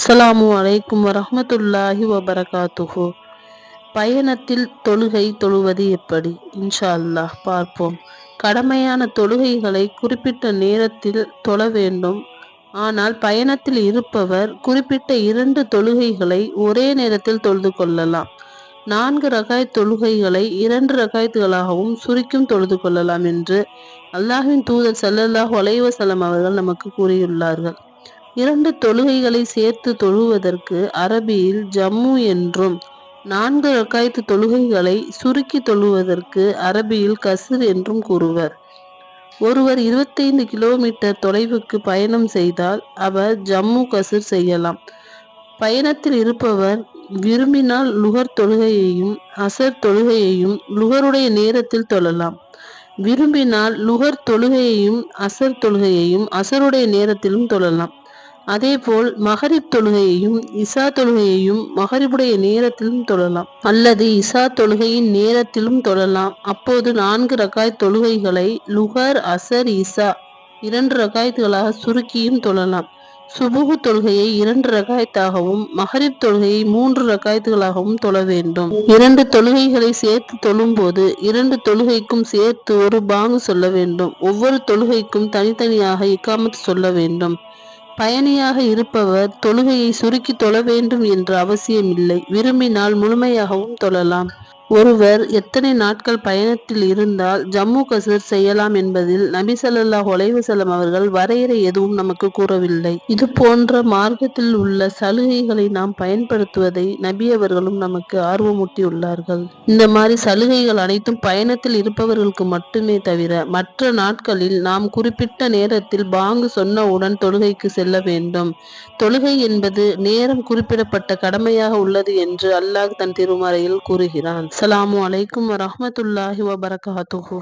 அஸ்ஸலாமு அலைக்கும் வரஹ்மத்துல்லாஹி வபரகாத்துஹு. பயணத்தில் தொழுகை தொழுவது எப்படி? இன்ஷா அல்லாஹ் பார்ப்போம். கடமையான தொழுகைகளை குறிப்பிட்ட நேரத்தில் தொழ வேண்டும். ஆனால் பயணத்தில் இருப்பவர் குறிப்பிட்ட 2 தொழுகைகளை ஒரே நேரத்தில் தொழுது கொள்ளலாம். 4 ரகாயத் தொழுகைகளை 2 ரகாயத்துகளாகவும் சுருக்கியும் தொழுது கொள்ளலாம் என்று அல்லாஹ்வின் தூதர் ஸல்லல்லாஹு அலைஹி வஸல்லம் அவர்கள் நமக்கு கூறியுள்ளார்கள். 2 தொழுகைகளை சேர்த்து தொழுவதற்கு அரபியில் ஜம்மு என்றும், 4 ரகாயத்து தொழுகைகளை சுருக்கி தொழுவதற்கு அரபியில் கஸ்ர் என்றும் கூறுவர். ஒருவர் 25 கிலோமீட்டர் தொலைவுக்கு பயணம் செய்தால் அவர் ஜம்மு கஸ்ர் செய்யலாம். பயணத்தில் இருப்பவர் விரும்பினால் லுகர் தொழுகையையும் அசர் தொழுகையையும் லுகருடைய நேரத்தில் தொழலாம். விரும்பினால் லுகர் தொழுகையையும் அசர் தொழுகையையும் அசருடைய நேரத்திலும் தொழலாம். அதேபோல் மகரிப் தொழுகையையும் இசா தொழுகையையும் மகரிபுடைய நேரத்திலும் தொழலாம், அல்லது இசா தொழுகையின் நேரத்திலும் தொழலாம். அப்போது 4 ரகாயத் தொழுகைகளை லுகர் அசர் இசா 2 ரகாயத்துகளாக சுருக்கியும் தொழலாம். சுபுஹ் தொழுகையை 2 ரகாயத்தாகவும் மகரிப் தொழுகையை 3 ரகாயத்துகளாகவும் தொழ வேண்டும். 2 தொழுகைகளை சேர்த்து தொழும்போது 2 தொழுகைக்கும் சேர்த்து ஒரு பாங்கு சொல்ல வேண்டும். ஒவ்வொரு தொழுகைக்கும் தனித்தனியாக இகாமத் சொல்ல வேண்டும். பயணியாக இருப்பவர் தொழுகையை சுருக்கி தொழ வேண்டும் என்ற அவசியமில்லை. விரும்பினால் முழுமையாகவும் தொழலாம். ஒருவர் எத்தனை நாட்கள் பயணத்தில் இருந்தால் ஜம்மு கஸ்ர் செய்யலாம் என்பதில் நபி ஸல்லல்லாஹு அலைஹி வஸல்லம் அவர்கள் வரையறை எதுவும் நமக்கு கூறவில்லை. இது போன்ற மார்க்கத்தில் உள்ள சலுகைகளை நாம் பயன்படுத்துவதை நபி அவர்களும் நமக்கு ஆர்வமூட்டியுள்ளார்கள். இந்த மாதிரி சலுகைகள் அனைத்தும் பயணத்தில் இருப்பவர்களுக்கு மட்டுமே தவிர மற்ற நாட்களில் நாம் குறிப்பிட்ட நேரத்தில் பாங்கு சொன்னவுடன் தொழுகைக்கு செல்ல வேண்டும். தொழுகை என்பது நேரம் குறிப்பிடப்பட்ட கடமையாக உள்ளது என்று அல்லாஹ் தன் திருமறையில் கூறுகிறான். அஸ்ஸலாமு அலைக்கும் வரஹ்மத்துல்லாஹி வபரகாத்துஹு.